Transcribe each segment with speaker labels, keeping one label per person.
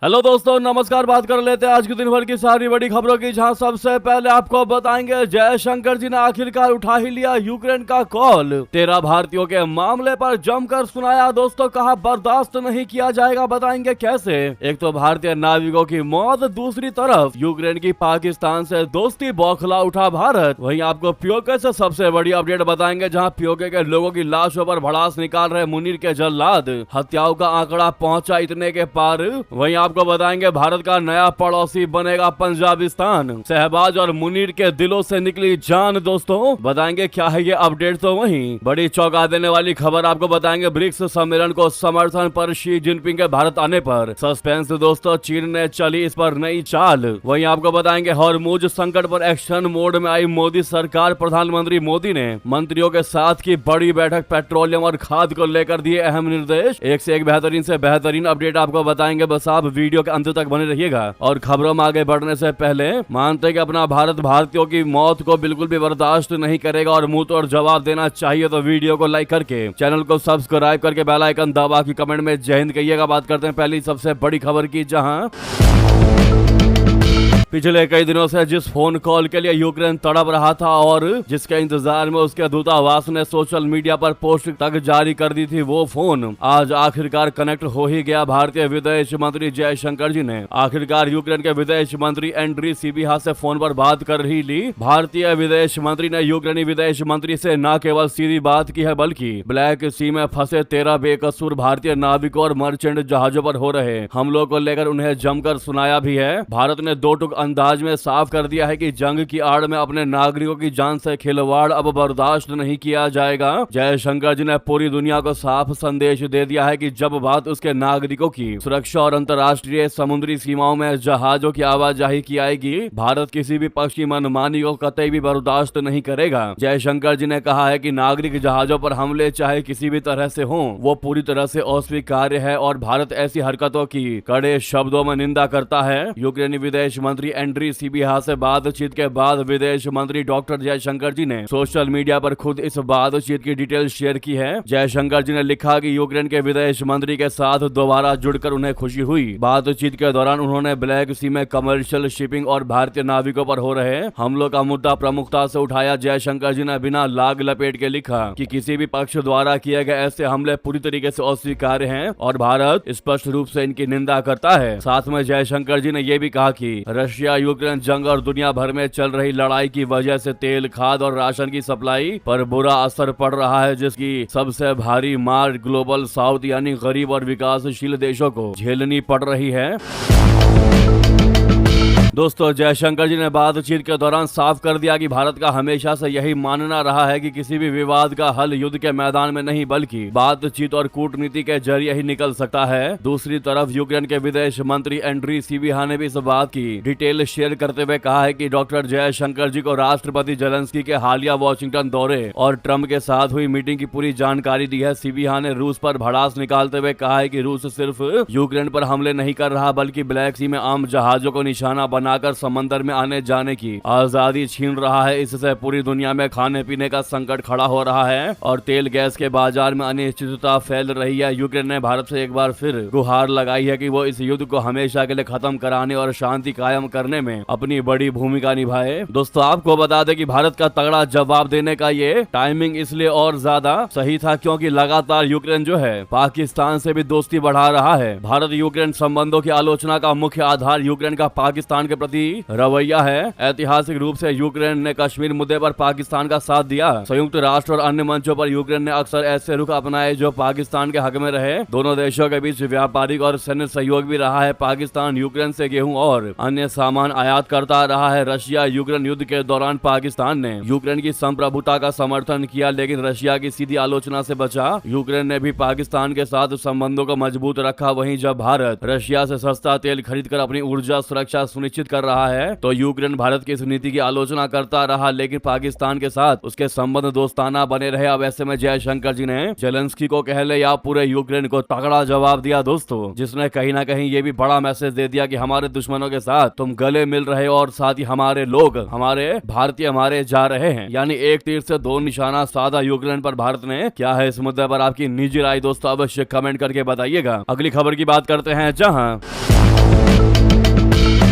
Speaker 1: Hello दोस्तों, नमस्कार। बात कर लेते हैं आज के दिन भर की सारी बड़ी खबरों की, जहां सबसे पहले आपको बताएंगे जयशंकर जी ने आखिरकार उठा ही लिया यूक्रेन का कॉल। 13 भारतीयों के मामले पर जमकर सुनाया दोस्तों, कहा बर्दाश्त नहीं किया जाएगा। बताएंगे कैसे। एक तो भारतीय नाविकों की मौत, दूसरी तरफ यूक्रेन की पाकिस्तान से दोस्ती, बौखला उठा भारत। वहीं आपको पीओके से सबसे बड़ी अपडेट बताएंगे, जहाँ पीओके के लोगों की लाशों पर भड़ास निकाल रहे मुनीर के जल्लाद। हत्याओं का आंकड़ा पहुंचा इतने के पार। वहीं आपको बताएंगे भारत का नया पड़ोसी बनेगा पंजाबिस्तान। शहबाज और मुनीर के दिलों से निकली जान। दोस्तों बताएंगे क्या है ये अपडेट। तो वहीं बड़ी चौंका देने वाली खबर आपको बताएंगे, ब्रिक्स सम्मेलन को समर्थन पर शी जिनपिंग के भारत आने पर सस्पेंस। दोस्तों चीन ने चली इस पर नई चाल। वहीं आपको बताएंगे हॉर्मुज संकट पर एक्शन मोड में आई मोदी सरकार। प्रधानमंत्री मोदी ने मंत्रियों के साथ की बड़ी बैठक, पेट्रोलियम और खाद को लेकर दिए अहम निर्देश। एक से एक बेहतरीन से बेहतरीन अपडेट आपको बताएंगे, बस आप वीडियो के अंत तक बने रहिएगा। और खबरों में आगे बढ़ने से पहले मानते हैं कि अपना भारत भारतीयों की मौत को बिल्कुल भी बर्दाश्त नहीं करेगा और मुंह तोड़ जवाब देना चाहिए। तो वीडियो को लाइक करके, चैनल को सब्सक्राइब करके, बेल आइकन दबा के कमेंट में जय हिंद कहिएगा। बात करते हैं पहली सबसे बड़ी खबर की, जहां पिछले कई दिनों से जिस फोन कॉल के लिए यूक्रेन तड़प रहा था और जिसके इंतजार में उसके दूतावास ने सोशल मीडिया पर पोस्ट तक जारी कर दी थी, वो फोन आज आखिरकार कनेक्ट हो ही गया। भारतीय विदेश मंत्री जयशंकर जी ने आखिरकार यूक्रेन के विदेश मंत्री एंड्री सिबिहा से फोन पर बात कर ही ली। भारतीय विदेश मंत्री ने यूक्रेनी विदेश मंत्री से न केवल सीधी बात की है, बल्कि ब्लैक सी में फंसे 13 बेकसूर भारतीय नाविकों और मर्चेंट जहाजों पर हो रहे हमलों को लेकर उन्हें जमकर सुनाया भी है। भारत ने दो टुक अंदाज में साफ कर दिया है कि जंग की आड़ में अपने नागरिकों की जान से खिलवाड़ अब बर्दाश्त नहीं किया जाएगा। जयशंकर जी ने पूरी दुनिया को साफ संदेश दे दिया है कि जब बात उसके नागरिकों की सुरक्षा और अंतर्राष्ट्रीय समुद्री सीमाओं में जहाजों की आवाजाही की आएगी, भारत किसी भी पक्ष की मनमानी को कतई भी बर्दाश्त नहीं करेगा। जयशंकर जी ने कहा है कि नागरिक जहाजों पर हमले चाहे किसी भी तरह से हों, वो पूरी तरह से अस्वीकार्य है और भारत ऐसी हरकतों की कड़े शब्दों में निंदा करता है। यूक्रेनी विदेश मंत्री एंड्री सिबिहा से बातचीत के बाद विदेश मंत्री डॉक्टर जयशंकर जी ने सोशल मीडिया पर खुद इस बातचीत की डिटेल शेयर की है। जयशंकर जी ने लिखा कि यूक्रेन के विदेश मंत्री के साथ दोबारा जुड़कर उन्हें खुशी हुई। बातचीत के दौरान उन्होंने ब्लैक सी में कमर्शियल शिपिंग और भारतीय नाविकों पर हो रहे हमलों का मुद्दा प्रमुखता से उठाया। जयशंकर जी ने बिना लाग लपेट के लिखा कि किसी भी पक्ष द्वारा किए गए ऐसे हमले पूरी तरीके से अस्वीकार्य हैं और भारत स्पष्ट रूप से इनकी निंदा करता है। साथ में जयशंकर जी ने यह भी कहा कि रशिया यूक्रेन जंग और दुनिया भर में चल रही लड़ाई की वजह से तेल, खाद और राशन की सप्लाई पर बुरा असर पड़ रहा है, जिसकी सबसे भारी मार ग्लोबल साउथ यानी गरीब और विकासशील देशों को झेलनी पड़ रही है। दोस्तों जयशंकर जी ने बातचीत के दौरान साफ कर दिया कि भारत का हमेशा से यही मानना रहा है कि किसी भी विवाद का हल युद्ध के मैदान में नहीं बल्कि बातचीत और कूटनीति के जरिए ही निकल सकता है। दूसरी तरफ यूक्रेन के विदेश मंत्री एंड्री सिबिहा ने भी इस बात की डिटेल शेयर करते हुए कहा है कि डॉक्टर जयशंकर जी को राष्ट्रपति जेलेंस्की के हालिया वॉशिंगटन दौरे और ट्रम्प के साथ हुई मीटिंग की पूरी जानकारी दी है। सिबिहा ने रूस पर भड़ास निकालते हुए कहा है कि रूस सिर्फ यूक्रेन पर हमले नहीं कर रहा बल्कि ब्लैक सी में आम जहाजों को निशाना बनाकर समंदर में आने जाने की आजादी छीन रहा है। इससे पूरी दुनिया में खाने पीने का संकट खड़ा हो रहा है और तेल गैस के बाजार में अनिश्चितता फैल रही है। यूक्रेन ने भारत से एक बार फिर गुहार लगाई है कि वो इस युद्ध को हमेशा के लिए खत्म कराने और शांति कायम करने में अपनी बड़ी भूमिका निभाए। दोस्तों आपको बता दें कि भारत का तगड़ा जवाब देने का ये टाइमिंग इसलिए और ज्यादा सही था क्योंकि लगातार यूक्रेन जो है पाकिस्तान से भी दोस्ती बढ़ा रहा है। भारत यूक्रेन संबंधों की आलोचना का मुख्य आधार यूक्रेन का पाकिस्तान के प्रति रवैया है। ऐतिहासिक रूप से यूक्रेन ने कश्मीर मुद्दे पर पाकिस्तान का साथ दिया। संयुक्त राष्ट्र और अन्य मंचों पर यूक्रेन ने अक्सर ऐसे रुख अपनाए जो पाकिस्तान के हक में रहे। दोनों देशों के बीच व्यापारिक और सैन्य सहयोग भी रहा है। पाकिस्तान यूक्रेन से गेहूं और अन्य सामान आयात करता रहा है। रशिया यूक्रेन युद्ध के दौरान पाकिस्तान ने यूक्रेन की संप्रभुता का समर्थन किया, लेकिन रशिया की सीधी आलोचना से बचा। यूक्रेन ने भी पाकिस्तान के साथ संबंधों को मजबूत रखा। वहीं जब भारत रशिया से सस्ता तेल खरीदकर अपनी ऊर्जा सुरक्षा सुनिश्चित कर रहा है तो यूक्रेन भारत की इस नीति की आलोचना करता रहा, लेकिन पाकिस्तान के साथ उसके संबंध दोस्ताना बने रहे। अब ऐसे में जयशंकर जी ने जेलेंस्की को कह ले या पूरे यूक्रेन को तगड़ा जवाब दिया दोस्तों, जिसने कहीं ना कहीं ये भी बड़ा मैसेज दे दिया कि हमारे दुश्मनों के साथ तुम गले मिल रहे हो और साथ ही हमारे लोग, हमारे भारतीय मारे जा रहे हैं। यानी एक तीर से दो निशाना साधा यूक्रेन पर भारत ने। क्या है इस मुद्दे पर आपकी निजी राय दोस्तों, अवश्य कमेंट करके बताइएगा। अगली खबर की बात करते हैं, जहां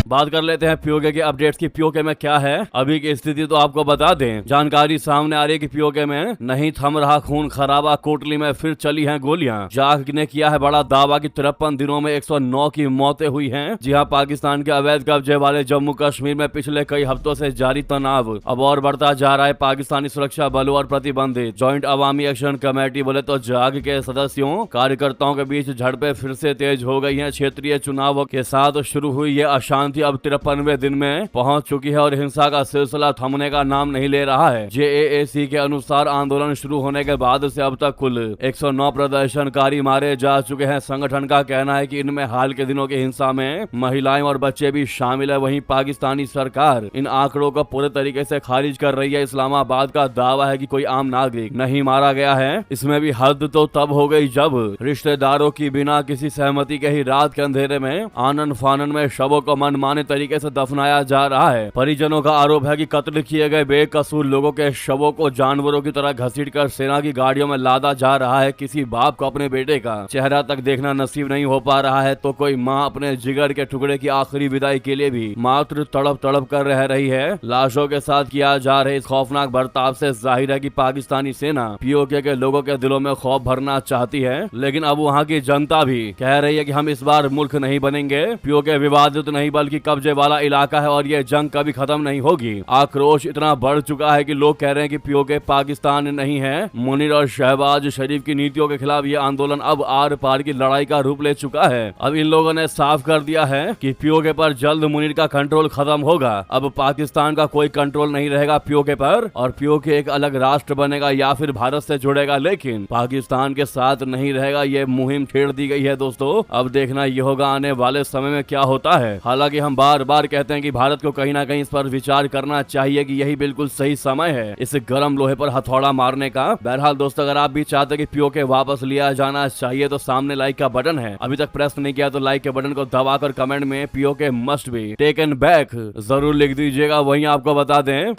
Speaker 1: बात कर लेते हैं पीओके के अपडेट्स की। पीओके में क्या है अभी की स्थिति तो आपको बता दें। जानकारी सामने आ रही है कि पीओके में नहीं थम रहा खून खराबा, कोटली में फिर चली हैं गोलियां। जाग ने किया है बड़ा दावा कि 53 दिनों में 109 की मौतें हुई हैं। जी हां, पाकिस्तान के अवैध कब्जे वाले जम्मू कश्मीर में पिछले कई हफ्तों से जारी तनाव अब और बढ़ता जा रहा है। पाकिस्तानी सुरक्षा बलों और प्रतिबंधित जॉइंट अवामी एक्शन कमेटी बोले तो जाग के सदस्यों कार्यकर्ताओं के बीच झड़पें फिर से तेज हो गई हैं। क्षेत्रीय चुनावों के साथ शुरू हुई ये अशांति अब 53वें दिन में पहुंच चुकी है और हिंसा का सिलसिला थमने का नाम नहीं ले रहा है। जेएएसी के अनुसार आंदोलन शुरू होने के बाद से अब तक कुल 109 प्रदर्शनकारी मारे जा चुके हैं। संगठन का कहना है कि इनमें हाल के दिनों की हिंसा में महिलाएं और बच्चे भी शामिल है। वहीं पाकिस्तानी सरकार इन आंकड़ों को पूरे तरीके से खारिज कर रही है। इस्लामाबाद का दावा है कि कोई आम नागरिक नहीं मारा गया है। इसमें भी हद तो तब हो गई जब रिश्तेदारों की बिना किसी सहमति के ही रात के अंधेरे में आनन फानन में शवों को मनमाने तरीके से दफनाया जा रहा है। परिजनों का आरोप है कि कत्ल किए गए बेकसूर लोगों के शवों को जानवरों की तरह घसीटकर सेना की गाड़ियों में लादा जा रहा है। किसी बाप को अपने बेटे का चेहरा तक देखना नसीब नहीं हो पा रहा है तो कोई माँ अपने जिगर के टुकड़े की आखिरी विदाई के लिए भी मात्र तड़प तड़प कर रह रही है। लाशों के साथ किया जा रहे इस खौफनाक बर्ताव से जाहिर है कि पाकिस्तानी सेना पीओके के लोगों के दिलों में खौफ भरना चाहती है, लेकिन अब वहाँ की जनता भी कह रही है कि हम इस बार मुल्क नहीं बनेंगे। पीओके विवादित नहीं बल्कि कब्जे वाला इलाका है और ये जंग कभी खत्म नहीं होगी। आक्रोश इतना बढ़ चुका है कि लोग कह रहे हैं कि पीओके पाकिस्तान नहीं है। मुनीर और शहबाज शरीफ की नीतियों के खिलाफ ये आंदोलन अब आर पार की लड़ाई का रूप ले चुका है। अब इन लोगों ने साफ कर दिया है कि पीओके पर जल्द मुनीर का कंट्रोल खत्म होगा। अब पाकिस्तान का कोई कंट्रोल नहीं रहेगा पीओके पर और पीओके एक अलग राष्ट्र बनेगा या फिर भारत से जुड़ेगा, लेकिन पाकिस्तान के साथ नहीं रहेगा। ये मुहिम छेड़ दी गई है दोस्तों। अब देखना ये होगा आने वाले समय में क्या होता है। हालांकि हम बार बार कहते हैं कि भारत को कहीं ना कहीं इस पर विचार करना चाहिए कि यही बिल्कुल सही समय है इस गर्म लोहे पर हथौड़ा मारने का। बहरहाल दोस्तों, अगर आप भी चाहते हैं कि पीओके वापस लिया जाना चाहिए तो सामने लाइक का बटन है, अभी तक प्रेस नहीं किया तो लाइक के बटन को दबाकर कमेंट में PoK must be taken back जरूर लिख दीजिएगा। वहीं आपको बता दें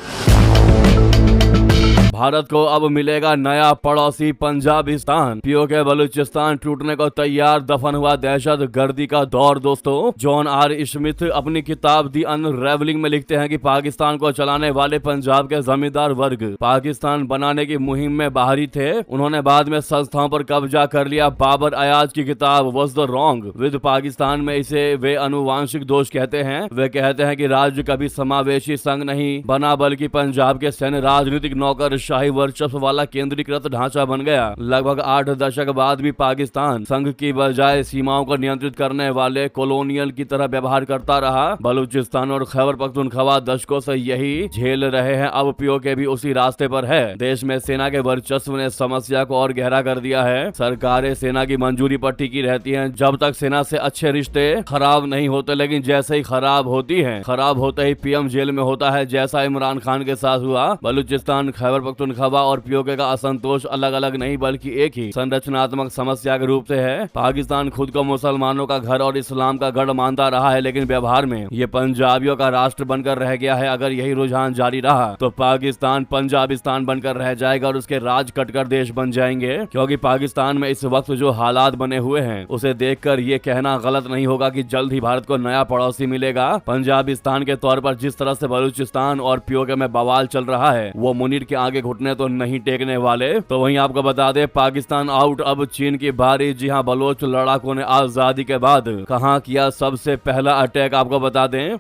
Speaker 1: भारत को अब मिलेगा नया पड़ोसी पंजाबिस्तान। पीओके बलूचिस्तान टूटने को तैयार, दफन हुआ दहशत गर्दी का दौर। दोस्तों, जॉन आर स्मिथ अपनी किताब दी अनरेवलिंग में लिखते हैं कि पाकिस्तान को चलाने वाले पंजाब के जमींदार वर्ग पाकिस्तान बनाने की मुहिम में बाहरी थे। उन्होंने बाद में संस्थाओं पर कब्जा कर लिया। बाबर अयाज की किताब was the wrong with Pakistan में इसे वे अनुवांशिक दोष कहते हैं। वे कहते हैं कि राज्य कभी समावेशी संघ नहीं बना बल्कि पंजाब के सैन्य राजनीतिक नौकर शाही वर्चस्व वाला केंद्रीकृत ढांचा बन गया। लगभग 8 दशक बाद भी पाकिस्तान संघ की बजाय सीमाओं को नियंत्रित करने वाले कॉलोनियल की तरह व्यवहार करता रहा। बलूचिस्तान और खैबर पख्तूनख्वा दशकों से यही झेल रहे हैं। अब पीओके भी उसी रास्ते पर है। देश में सेना के वर्चस्व ने समस्या को और गहरा कर दिया है। सरकारें सेना की मंजूरी पर टिकी रहती हैं जब तक सेना से अच्छे रिश्ते खराब नहीं होते, लेकिन जैसे ही खराब होती हैं, खराब होते ही पीएम जेल में होता है, जैसा इमरान खान के साथ हुआ। बलूचिस्तान, खैबर पख्तूनख्वा और पीओके का असंतोष अलग अलग नहीं बल्कि एक ही संरचनात्मक समस्या के रूप से है। पाकिस्तान खुद को मुसलमानों का घर और इस्लाम का गढ़ मानता रहा है, लेकिन व्यवहार में ये पंजाबियों का राष्ट्र बनकर रह गया है। अगर यही रुझान जारी रहा तो पाकिस्तान पंजाबिस्तान बनकर रह जाएगा और उसके राज कटकर देश बन जाएंगे। क्योंकि पाकिस्तान में इस वक्त जो हालात बने हुए हैं उसे देखकर ये कहना गलत नहीं होगा कि जल्द ही भारत को नया पड़ोसी मिलेगा। पंजाबिस्तान के तौर पर जिस तरह से बलूचिस्तान और पीओके में बवाल चल रहा है वो मुनीर के आगे घुटने तो नहीं टेकने वाले। तो वहीं आपको बता दें पाकिस्तान आउट, अब चीन की बारी। जी हां, बलोच लड़ाकों ने आजादी के बाद कहां किया सबसे पहला अटैक, आपको बता दें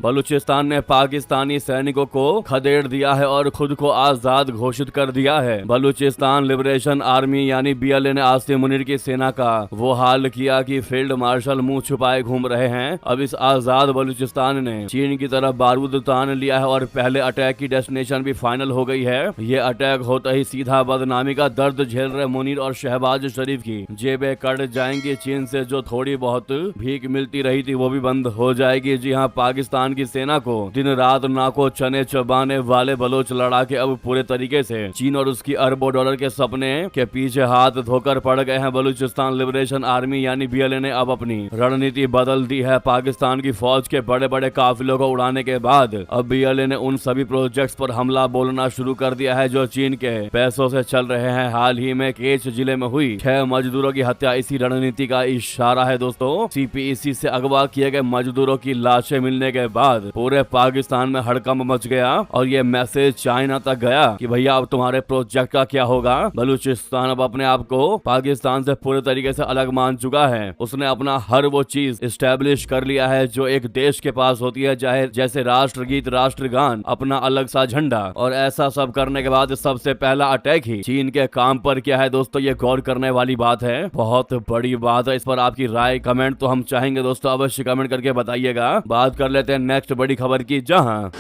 Speaker 1: बलूचिस्तान ने पाकिस्तानी सैनिकों को खदेड़ दिया है और खुद को आजाद घोषित कर दिया है। बलूचिस्तान लिबरेशन आर्मी यानी बीएलए ने आसिम मुनीर की सेना का वो हाल किया कि फील्ड मार्शल मुंह छुपाए घूम रहे हैं। अब इस आजाद बलूचिस्तान ने चीन की तरफ बारूद तान लिया है और पहले अटैक की डेस्टिनेशन भी फाइनल हो गई है। ये अटैक होता ही सीधा बदनामी का दर्द झेल रहे मुनीर और शहबाज शरीफ की जेबें कट जाएंगी। चीन से जो थोड़ी बहुत भीख मिलती रही थी वो भी बंद हो जाएगी। जी हाँ, पाकिस्तान पाकिस्तान की सेना को दिन रात नाको चने चबाने वाले बलोच लड़ाके अब पूरे तरीके से चीन और उसकी अरबों डॉलर के सपने के पीछे हाथ धोकर पड़ गए हैं। बलूचिस्तान लिबरेशन आर्मी यानी BLA ने अब अपनी रणनीति बदल दी है। पाकिस्तान की फौज के बड़े बड़े काफिलों को उड़ाने के बाद अब BLA ने उन सभी प्रोजेक्ट्स पर हमला बोलना शुरू कर दिया है जो चीन के पैसों से चल रहे हैं। हाल ही में केच जिले में हुई 6 मजदूरों की हत्या इसी रणनीति का इशारा है। दोस्तों, CPEC से अगवा किए गए मजदूरों की लाशें मिलने के बाद पूरे पाकिस्तान में हड़कंप मच गया और ये मैसेज चाइना तक गया कि भैया अब तुम्हारे प्रोजेक्ट का क्या होगा। बलूचिस्तान अब अपने आप को पाकिस्तान से पूरे तरीके से अलग मान चुका है। उसने अपना हर वो चीज इस्टेब्लिश कर लिया है जो एक देश के पास होती है, चाहे जैसे राष्ट्रगीत, राष्ट्रगान, अपना अलग सा झंडा। और ऐसा सब करने के बाद सबसे पहला अटैक ही चीन के काम पर किया है। दोस्तों, ये गौर करने वाली बात है, बहुत बड़ी बात है। इस पर आपकी राय कमेंट तो हम चाहेंगे दोस्तों, अवश्य कमेंट करके बताइएगा। बात कर लेते हैं नेक्स्ट बड़ी खबर की, जहां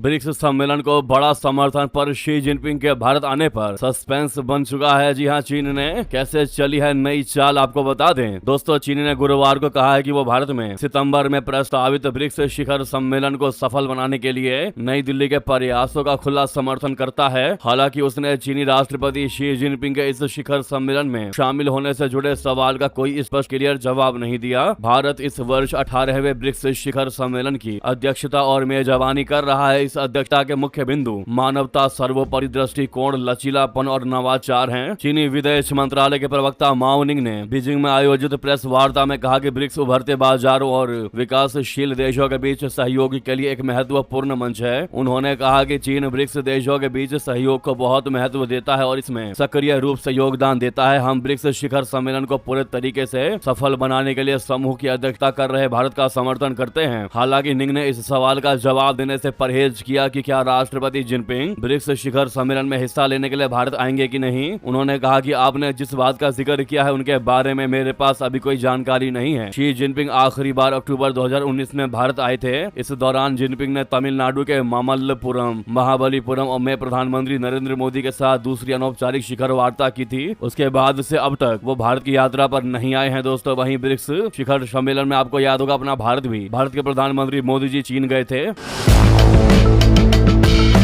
Speaker 1: ब्रिक्स सम्मेलन को बड़ा समर्थन पर शी जिनपिंग के भारत आने पर सस्पेंस बन चुका है। जी हां, चीन ने कैसे चली है नई चाल आपको बता दें। दोस्तों, चीन ने गुरुवार को कहा है कि वो भारत में सितंबर में प्रस्तावित ब्रिक्स शिखर सम्मेलन को सफल बनाने के लिए नई दिल्ली के प्रयासों का खुला समर्थन करता है। हालांकि उसने चीनी राष्ट्रपति शी जिनपिंग के इस शिखर सम्मेलन में शामिल होने से जुड़े सवाल का कोई स्पष्ट क्लियर जवाब नहीं दिया। भारत इस वर्ष 18वें ब्रिक्स शिखर सम्मेलन की अध्यक्षता और मेजबानी कर रहा है। इस अध्यक्षता के मुख्य बिंदु मानवता, सर्वोपरि दृष्टिकोण, लचीलापन और नवाचार हैं। चीनी विदेश मंत्रालय के प्रवक्ता माओ निंग ने बीजिंग में आयोजित प्रेस वार्ता में कहा कि ब्रिक्स उभरते बाजारों और विकासशील देशों के बीच सहयोग के लिए एक महत्वपूर्ण मंच है। उन्होंने कहा कि चीन ब्रिक्स देशों के बीच सहयोग को बहुत महत्व देता है और इसमें सक्रिय रूप से योगदान देता है। हम ब्रिक्स शिखर सम्मेलन को पूरे तरीके से सफल बनाने के लिए समूह की अध्यक्षता कर रहे भारत का समर्थन करते हैं। हालांकि निंग ने इस सवाल का जवाब देने से परहेज किया कि क्या राष्ट्रपति जिनपिंग ब्रिक्स शिखर सम्मेलन में हिस्सा लेने के लिए भारत आएंगे कि नहीं। उन्होंने कहा कि आपने जिस बात का जिक्र किया है उनके बारे में मेरे पास अभी कोई जानकारी नहीं है। शी जिनपिंग आखिरी बार अक्टूबर 2019 में भारत आए थे। इस दौरान जिनपिंग ने तमिलनाडु के मामल्लपुरम, महाबलीपुरम और में प्रधानमंत्री नरेंद्र मोदी के साथ दूसरी अनौपचारिक शिखर वार्ता की थी। उसके बाद से अब तक वो भारत की यात्रा पर नहीं आए हैं। दोस्तों, वहीं ब्रिक्स शिखर सम्मेलन में आपको याद होगा अपना भारत के प्रधानमंत्री मोदी जी चीन गए थे।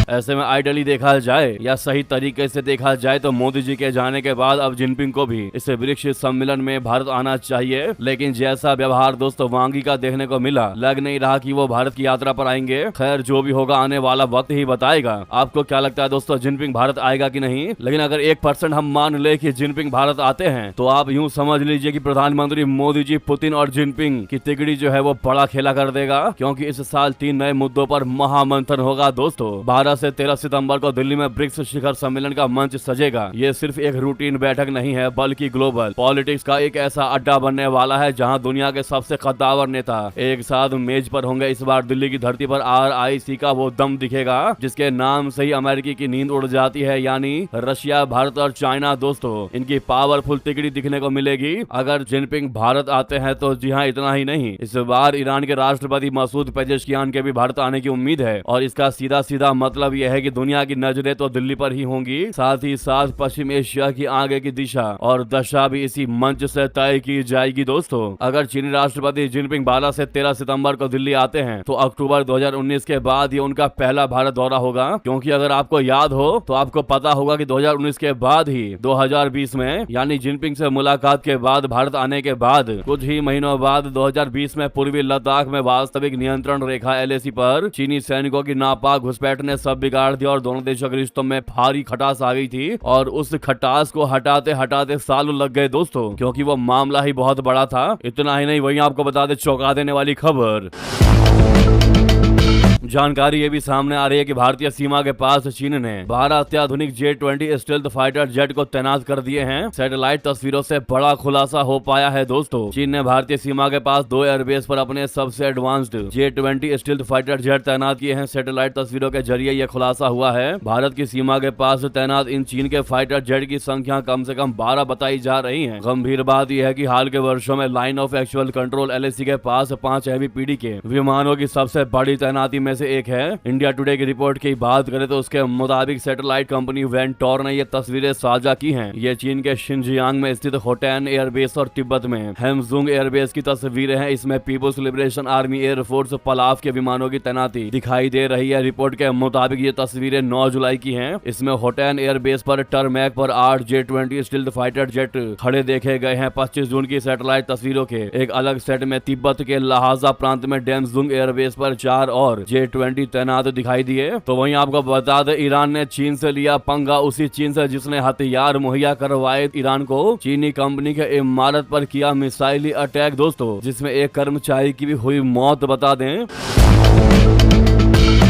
Speaker 1: ऐसे में आइडियली देखा जाए या सही तरीके से देखा जाए तो मोदी जी के जाने के बाद अब जिनपिंग को भी इस ब्रिक्स सम्मेलन में भारत आना चाहिए। लेकिन जैसा व्यवहार दोस्तों वांगी का देखने को मिला, लग नहीं रहा कि वो भारत की यात्रा पर आएंगे। खैर, जो भी होगा आने वाला वक्त ही बताएगा। आपको क्या लगता है दोस्तों, जिनपिंग भारत आएगा कि नहीं? लेकिन अगर 1% हम मान ले कि जिनपिंग भारत आते हैं तो आप यूँ समझ लीजिए कि प्रधानमंत्री मोदी जी, पुतिन और जिनपिंग की तिगड़ी जो है वो बड़ा खेला कर देगा, क्योंकि इस साल 3 नए मुद्दों पर महामंथन होगा। दोस्तों, 12 से 13 सितंबर को दिल्ली में ब्रिक्स शिखर सम्मेलन का मंच सजेगा। ये सिर्फ एक रूटीन बैठक नहीं है, बल्कि ग्लोबल पॉलिटिक्स का एक ऐसा अड्डा बनने वाला है जहां दुनिया के सबसे कद्दावर नेता एक साथ मेज पर होंगे। इस बार दिल्ली की धरती पर RIC का वो दम दिखेगा जिसके नाम से ही अमेरिकी की नींद उड़ जाती है, यानी रशिया, भारत और चाइना। दोस्तों, इनकी पावरफुल तिगड़ी दिखने को मिलेगी अगर जिनपिंग भारत आते हैं तो। जी हाँ, इतना ही नहीं, इस बार ईरान के राष्ट्रपति मसूद पेजेशकियान के भी भारत आने की उम्मीद है और इसका सीधा सीधा मतलब यह है कि दुनिया की नजरें तो दिल्ली पर ही होंगी। साथ ही साथ पश्चिम एशिया की आगे की दिशा और दशा भी इसी मंच से तय की जाएगी। दोस्तों, अगर चीनी राष्ट्रपति जिनपिंग 12 से 13 सितंबर को दिल्ली आते हैं तो अक्टूबर 2019 के बाद ये उनका पहला भारत दौरा होगा। क्योंकि अगर आपको याद हो तो आपको पता होगा कि 2019 के बाद ही 2020 में, यानी जिनपिंग से मुलाकात के बाद भारत आने के बाद कुछ ही महीनों बाद 2020 में पूर्वी लद्दाख में वास्तविक नियंत्रण रेखा LAC पर चीनी सैनिकों की नापाक घुसपैठ ने सब बिगाड़ दिया और दोनों देशों के रिश्तों में भारी खटास आ गई थी। और उस खटास को हटाते हटाते सालों लग गए दोस्तों, क्योंकि वो मामला ही बहुत बड़ा था। इतना ही नहीं, वहीं आपको बता दे चौंका देने वाली खबर, जानकारी ये भी सामने आ रही है कि भारतीय सीमा के पास चीन ने 12 अत्याधुनिक J-20 स्टेल्थ फाइटर जेट को तैनात कर दिए हैं। सैटेलाइट तस्वीरों से बड़ा खुलासा हो पाया है। दोस्तों, चीन ने भारतीय सीमा के पास 2 एयरबेस पर अपने सबसे advanced J-20 stealth fighter jet तैनात किए हैं। सैटेलाइट तस्वीरों के जरिए यह खुलासा हुआ है। भारत की सीमा के पास तैनात इन चीन के फाइटर जेट की संख्या कम से कम 12 बताई जा रही है। गंभीर बात यह है कि हाल के वर्षों में line of actual control LAC के पास 5 हैवी पीढ़ी के विमानों की सबसे बड़ी तैनाती में से एक है। इंडिया टुडे की रिपोर्ट की बात करें तो उसके मुताबिक सैटेलाइट कंपनी वेंटोर ने ये तस्वीरें साझा की हैं। ये चीन के शिनजियांग में स्थित होटैन एयरबेस और तिब्बत में हेमजुंग एयरबेस की तस्वीरें हैं। इसमें पीपुल्स लिबरेशन आर्मी एयरफोर्स पलाव के विमानों की तैनाती दिखाई दे रही है। रिपोर्ट के मुताबिक ये तस्वीरें 9 जुलाई की हैं। इसमें होटैन एयरबेस पर टरमैक पर 8 J-20 स्टील्थ फाइटर जेट खड़े देखे गए हैं। 25 जून की सैटेलाइट तस्वीरों के एक अलग सेट में तिब्बत के लहाजा प्रांत में डेमजुंग एयरबेस पर 4 और J-20 तैनात दिखाई दिए। तो वहीं आपको बता दें, ईरान ने चीन से लिया पंगा, उसी चीन से जिसने हथियार मुहैया करवाए ईरान को। चीनी कंपनी के इमारत पर किया मिसाइली अटैक दोस्तों, जिसमें एक कर्मचारी की भी हुई मौत। बता दें,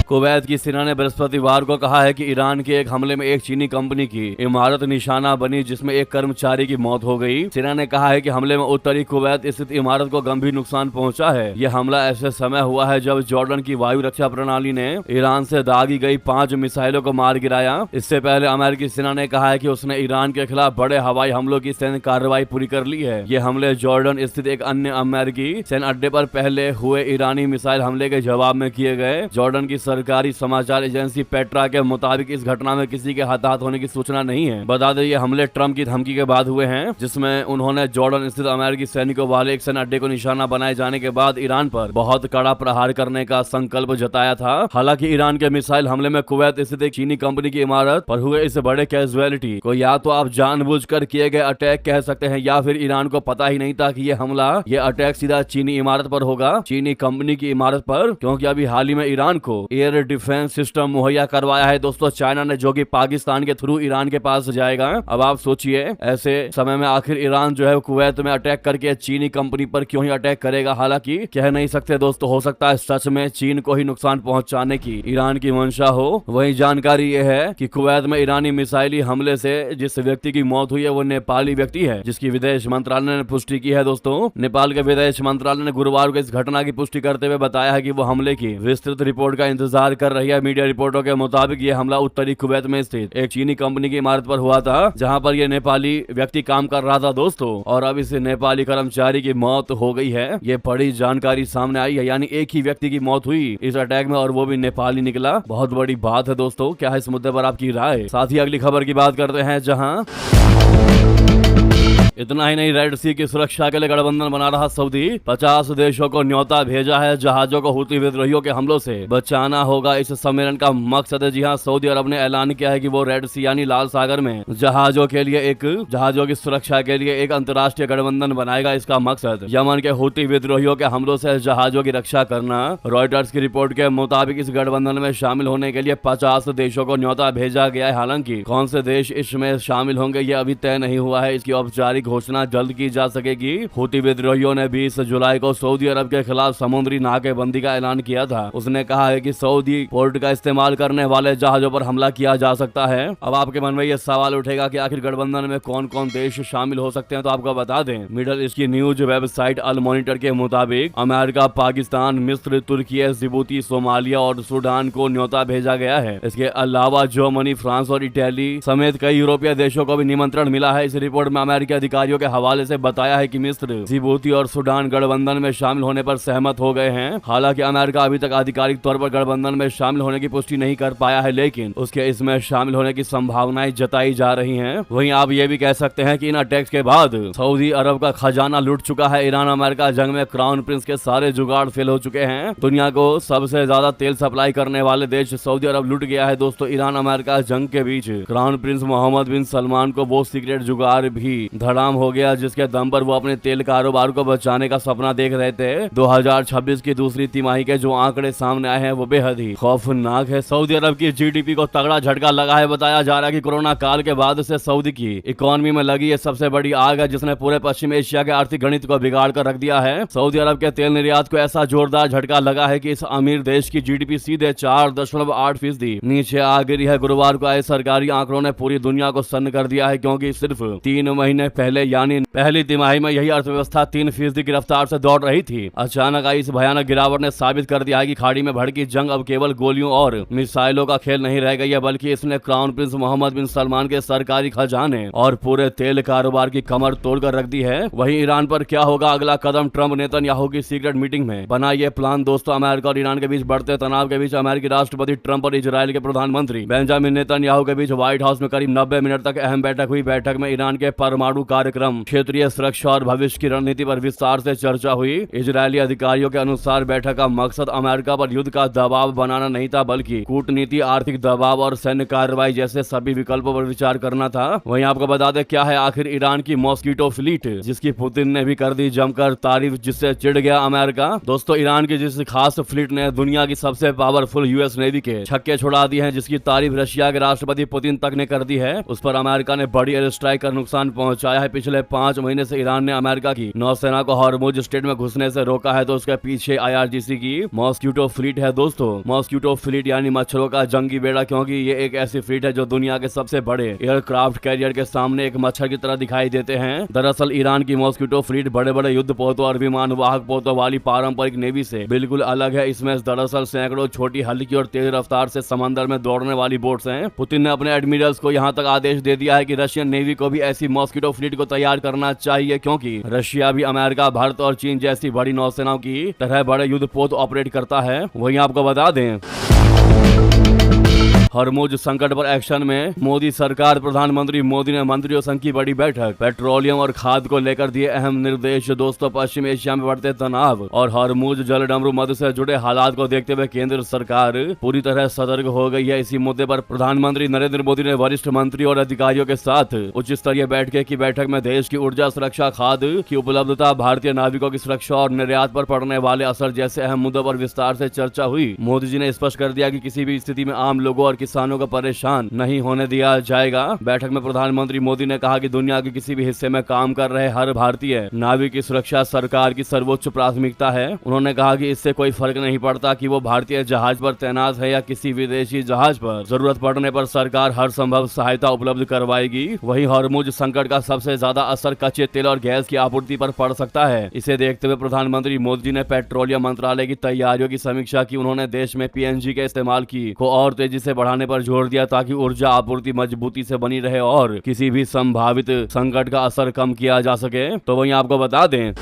Speaker 1: कुवैत की सेना ने बृहस्पतिवार को कहा है कि ईरान के एक हमले में एक चीनी कंपनी की इमारत निशाना बनी, जिसमें एक कर्मचारी की मौत हो गई। सेना ने कहा है कि हमले में उत्तरी कुवैत स्थित इमारत को गंभीर नुकसान पहुंचा है। यह हमला ऐसे समय हुआ है जब जॉर्डन की वायु रक्षा प्रणाली ने ईरान से दागी गई 5 मिसाइलों को मार गिराया। इससे पहले अमेरिकी सेना ने कहा है कि उसने ईरान के खिलाफ बड़े हवाई हमलों की सैन्य कार्रवाई पूरी कर ली है। ये हमले जॉर्डन स्थित एक अन्य अमेरिकी सैन्य अड्डे पर पहले हुए ईरानी मिसाइल हमले के जवाब में किए गए। जॉर्डन की सरकारी समाचार एजेंसी पेट्रा के मुताबिक इस घटना में किसी के हताहत होने की सूचना नहीं है। बता दें, ये हमले ट्रंप की धमकी के बाद हुए हैं, जिसमें उन्होंने जॉर्डन स्थित अमेरिकी सैनिकों वाले एक सैन्य अड्डे को निशाना बनाए जाने के बाद ईरान पर बहुत कड़ा प्रहार करने का संकल्प जताया था। हालांकि ईरान के मिसाइल हमले में कुवैत स्थित एक चीनी कंपनी की इमारत पर हुए इस बड़े कैजुअलिटी को या तो आप जानबूझकर किए गए अटैक कह सकते हैं, या फिर ईरान को पता ही नहीं था कि ये अटैक सीधा चीनी इमारत पर होगा, चीनी कंपनी की इमारत पर, क्योंकि अभी हाल ही में ईरान को एयर डिफेंस सिस्टम मुहैया करवाया है दोस्तों चाइना ने, जो कि पाकिस्तान के थ्रू ईरान के पास जाएगा। अब आप सोचिए, ऐसे समय में आखिर ईरान जो है कुवैत में अटैक करके चीनी कंपनी पर क्यों ही अटैक करेगा। हालांकि कह नहीं सकते दोस्तों, हो सकता है सच में चीन को ही नुकसान पहुंचाने की ईरान की मंशा हो। वही जानकारी यह है कि कुवैत में ईरानी मिसाइली हमले से जिस व्यक्ति की मौत हुई है वो नेपाली व्यक्ति है, जिसकी विदेश मंत्रालय ने पुष्टि की है दोस्तों। नेपाल के विदेश मंत्रालय ने गुरुवार को इस घटना की पुष्टि करते हुए बताया है कि वो हमले की विस्तृत रिपोर्ट का इंतजार कर रही है। मीडिया रिपोर्टों के मुताबिक ये हमला उत्तरी कुवैत में स्थित एक चीनी कंपनी की इमारत पर हुआ था, जहां पर ये नेपाली व्यक्ति काम कर रहा था दोस्तों, और अब इस नेपाली कर्मचारी की मौत हो गई है। ये बड़ी जानकारी सामने आई है, यानी एक ही व्यक्ति की मौत हुई इस अटैक में और वो भी नेपाली निकला। बहुत बड़ी बात है दोस्तों। क्या है इस मुद्दे पर आपकी राय? साथ ही अगली खबर की बात करते हैं, जहां इतना ही नहीं, रेड सी की सुरक्षा के लिए गठबंधन बना रहा सऊदी। 50 देशों को न्योता भेजा है, जहाजों को हुती विद्रोहियों के हमलों से बचाना होगा इस सम्मेलन का मकसद है। जी हाँ, सऊदी अरब ने ऐलान किया है कि वो रेड सी यानी लाल सागर में जहाजों की सुरक्षा के लिए एक अंतर्राष्ट्रीय गठबंधन बनाएगा। इसका मकसद यमन के हुती विद्रोहियों के हमलों से जहाजों की रक्षा करना। रॉयटर्स की रिपोर्ट के मुताबिक इस गठबंधन में शामिल होने के लिए 50 देशों को न्योता भेजा गया है। हालांकि कौन से देश इसमें शामिल होंगे ये अभी तय नहीं हुआ है। इसकी औपचारिक घोषणा जल्द की जा सकेगी। हुती विद्रोहियों ने 20 जुलाई को सऊदी अरब के खिलाफ समुद्री नाकेबंदी का ऐलान किया था। उसने कहा है कि सऊदी पोर्ट का इस्तेमाल करने वाले जहाजों पर हमला किया जा सकता है। अब आपके मन में यह सवाल उठेगा कि आखिर गठबंधन में कौन कौन देश शामिल हो सकते हैं, तो आपको बता दें, मिडल ईस्ट की न्यूज वेबसाइट अल मॉनिटर के मुताबिक अमेरिका, पाकिस्तान, मिस्र, तुर्की, जिबूती, सोमालिया और सूडान को न्योता भेजा गया है। इसके अलावा जर्मनी, फ्रांस और इटली समेत कई यूरोपीय देशों को भी निमंत्रण मिला है। इस रिपोर्ट में अमेरिकी अधिकारियों के हवाले से बताया है कि मिस्र, जिबूती और सूडान गठबंधन में शामिल होने पर सहमत हो गए हैं। हालांकि अमेरिका अभी तक आधिकारिक तौर पर गठबंधन में शामिल होने की पुष्टि नहीं कर पाया है, लेकिन उसके इसमें शामिल होने की संभावनाएं जताई जा रही हैं। वहीं आप ये भी कह सकते हैं कि इन अटैक्स के बाद सऊदी अरब का खजाना लूट चुका है। ईरान अमेरिका जंग में क्राउन प्रिंस के सारे जुगाड़ फेल हो चुके हैं। दुनिया को सबसे ज्यादा तेल सप्लाई करने वाले देश सऊदी अरब लूट गया है दोस्तों। ईरान अमेरिका जंग के बीच क्राउन प्रिंस मोहम्मद बिन सलमान को वो सीक्रेट जुगाड़ भी धड़ाम हो गया जिसके दम पर वो अपने तेल कारोबार को बचाने का सपना देख रहे थे। 2026 की दूसरी तिमाही के जो आंकड़े सामने आए हैं वो बेहद ही खौफनाक है। सऊदी अरब की जीडीपी को तगड़ा झटका लगा है। बताया जा रहा है कि कोरोना काल के बाद से सऊदी की इकोनॉमी में लगी ये सबसे बड़ी आग है, जिसने पूरे पश्चिम एशिया के आर्थिक गणित को बिगाड़ कर रख दिया है। सऊदी अरब के तेल निर्यात को ऐसा जोरदार झटका लगा है कि इस अमीर देश की जीडीपी सीधे 4.8% नीचे आ गिरी है। गुरुवार को आए सरकारी आंकड़ों ने पूरी दुनिया को सन्न कर दिया है, क्योंकि सिर्फ 3 महीने पहले पहले यानी पहली तिमाही में यही अर्थव्यवस्था 3% की रफ्तार से दौड़ रही थी। अचानक आई इस भयानक गिरावट ने साबित कर दिया है कि खाड़ी में भड़की जंग अब केवल गोलियों और मिसाइलों का खेल नहीं रह गई है, बल्कि इसने क्राउन प्रिंस मोहम्मद बिन सलमान के सरकारी खजाने और पूरे तेल कारोबार की कमर तोड़कर रख दी है। वहीं ईरान पर क्या होगा अगला कदम, ट्रंप नेतन्याहू की सीक्रेट मीटिंग में बना ये प्लान। दोस्तों, अमेरिका और ईरान के बीच बढ़ते तनाव के बीच अमेरिकी राष्ट्रपति ट्रंप और इजरायल के प्रधानमंत्री बेंजामिन नेतन्याहू के बीच व्हाइट हाउस में करीब 90 मिनट तक अहम बैठक हुई। बैठक में ईरान के परमाणु कार्यक्रम, क्षेत्रीय सुरक्षा और भविष्य की रणनीति पर विस्तार से चर्चा हुई। इजरायली अधिकारियों के अनुसार बैठक का मकसद अमेरिका पर युद्ध का दबाव बनाना नहीं था, बल्कि कूटनीति, आर्थिक दबाव और सैन्य कार्रवाई जैसे सभी विकल्पों पर विचार करना था। वहीं आपको बता दें क्या है आखिर ईरान की मॉस्किटो फ्लीट, जिसकी पुतिन ने भी कर दी जमकर तारीफ, जिससे चिढ़ गया अमेरिका। दोस्तों, ईरान की जिस खास फ्लीट ने दुनिया की सबसे पावरफुल यूएस नेवी के छक्के छुड़ा दिए हैं, जिसकी तारीफ रशिया के राष्ट्रपति पुतिन तक ने कर दी है, उस पर अमेरिका ने बड़ी एयर स्ट्राइक कर नुकसान पहुंचाया है। पिछले 5 महीने से ईरान ने अमेरिका की नौसेना को हॉर्मुज स्ट्रेट में घुसने से रोका है, तो उसके पीछे आईआरजीसी की मॉस्किटो फ्लीट है। दोस्तों, मॉस्किटो फ्लीट यानी मच्छरों का जंगी बेड़ा, क्योंकि ये एक ऐसी फ्लीट है जो दुनिया के सबसे बड़े एयरक्राफ्ट कैरियर के सामने एक मच्छर की तरह दिखाई देते हैं। दरअसल ईरान की मॉस्किटो फ्लीट बड़े बड़े युद्ध पोतों और विमान वाहक पोतों वाली पारंपरिक नेवी से बिल्कुल अलग है। इसमें दरअसल सैकड़ों छोटी, हल्की और तेज रफ्तार से समंदर में दौड़ने वाली बोट्स हैं। पुतिन ने अपने एडमिरल्स को यहाँ तक आदेश दे दिया है कि रशियन नेवी को भी ऐसी मॉस्किटो फ्लीट को तैयार करना चाहिए, क्योंकि रशिया भी अमेरिका, भारत और चीन जैसी बड़ी नौसेनाओं की तरह बड़े युद्धपोत ऑपरेट करता है। वहीं आपको बता दें, हरमुज संकट पर एक्शन में मोदी सरकार, प्रधानमंत्री मोदी ने मंत्रियों संघ की बड़ी बैठक, पेट्रोलियम और खाद को लेकर दिए अहम निर्देश। दोस्तों, पश्चिम एशिया में बढ़ते तनाव और हरमुज जलडमरू मध्य से जुड़े हालात को देखते हुए केंद्र सरकार पूरी तरह सतर्क हो गई है। इसी मुद्दे पर प्रधानमंत्री नरेंद्र मोदी ने वरिष्ठ मंत्री और अधिकारियों के साथ उच्च स्तरीय बैठक में देश की ऊर्जा सुरक्षा, खाद की उपलब्धता, भारतीय नाविकों की सुरक्षा और निर्यात पर पड़ने वाले असर जैसे अहम मुद्दों पर विस्तार से चर्चा हुई। मोदी जी ने स्पष्ट कर दिया कि किसी भी स्थिति में आम लोगों और किसानों को परेशान नहीं होने दिया जाएगा। बैठक में प्रधानमंत्री मोदी ने कहा कि दुनिया के किसी भी हिस्से में काम कर रहे हर भारतीय नाविक की सुरक्षा सरकार की सर्वोच्च प्राथमिकता है। उन्होंने कहा कि इससे कोई फर्क नहीं पड़ता कि वो भारतीय जहाज पर तैनात है या किसी विदेशी जहाज पर, जरूरत पड़ने पर सरकार हर संभव सहायता उपलब्ध करवाएगी। वहीं हॉर्मुज संकट का सबसे ज्यादा असर कच्चे तेल और गैस की आपूर्ति पर पड़ सकता है। इसे देखते हुए प्रधानमंत्री मोदी जी ने पेट्रोलियम मंत्रालय की तैयारियों की समीक्षा की। उन्होंने देश में पीएनजी के इस्तेमाल को और तेजी से बढ़ाने पर जोर दिया, ताकि ऊर्जा आपूर्ति मजबूती से बनी रहे और किसी भी संभावित संकट का असर कम किया जा सके। तो वहीं आपको बता दें,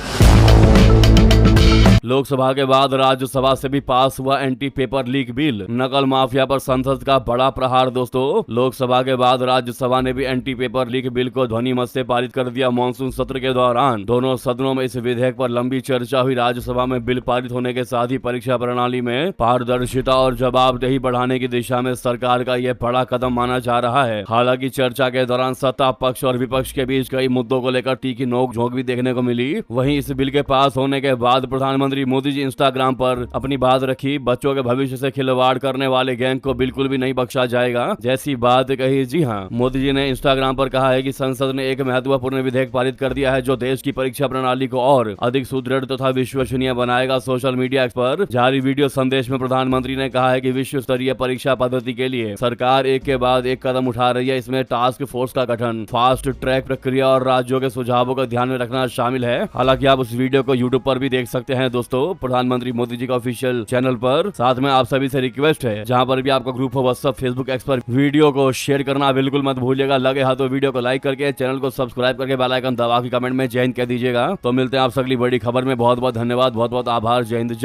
Speaker 1: लोकसभा के बाद राज्यसभा से भी पास हुआ एंटी पेपर लीक बिल, नकल माफिया पर संसद का बड़ा प्रहार। दोस्तों, लोकसभा के बाद राज्यसभा ने भी एंटी पेपर लीक बिल को ध्वनिमत से पारित कर दिया। मानसून सत्र के दौरान दोनों सदनों में इस विधेयक पर लंबी चर्चा हुई। राज्यसभा में बिल पारित होने के साथ ही परीक्षा प्रणाली में पारदर्शिता और जवाबदेही बढ़ाने की दिशा में सरकार का यह बड़ा कदम माना जा रहा है। हालांकि चर्चा के दौरान सत्ता पक्ष और विपक्ष के बीच कई मुद्दों को लेकर तीखी नोक-झोंक भी देखने को मिली। वहीं इस बिल के पास होने के बाद प्रधानमंत्री मोदी जी इंस्टाग्राम पर अपनी बात रखी। बच्चों के भविष्य से खिलवाड़ करने वाले गैंग को बिल्कुल भी नहीं बख्शा जाएगा, जैसी बात कही। जी हां, मोदी जी ने इंस्टाग्राम पर कहा है कि संसद ने एक महत्वपूर्ण विधेयक पारित कर दिया है जो देश की परीक्षा प्रणाली को और अधिक सुदृढ़ तथा विश्वसनीय बनाएगा। सोशल मीडिया पर जारी वीडियो संदेश में प्रधानमंत्री ने कहा है कि विश्व स्तरीय परीक्षा पद्धति के लिए सरकार एक के बाद एक कदम उठा रही है। इसमें टास्क फोर्स का गठन, फास्ट ट्रैक प्रक्रिया और राज्यों के सुझावों को ध्यान में रखना शामिल है। हालांकि आप उस वीडियो को यूट्यूब पर भी देख सकते हैं दोस्तों, प्रधानमंत्री मोदी जी का ऑफिशियल चैनल पर। साथ में आप सभी से रिक्वेस्ट है, जहां पर भी आपका ग्रुप हो व्हाट्सएप, फेसबुक, एक्स पर, वीडियो को शेयर करना बिल्कुल मत भूलिएगा। लगे हाथ तो वीडियो को लाइक करके, चैनल को सब्सक्राइब करके, बेल आइकन दबा के कमेंट में जय हिंद कह दीजिएगा। तो मिलते हैं आपसे अगली बड़ी खबर में। बहुत बहुत धन्यवाद, बहुत बहुत आभार। जय हिंद, जय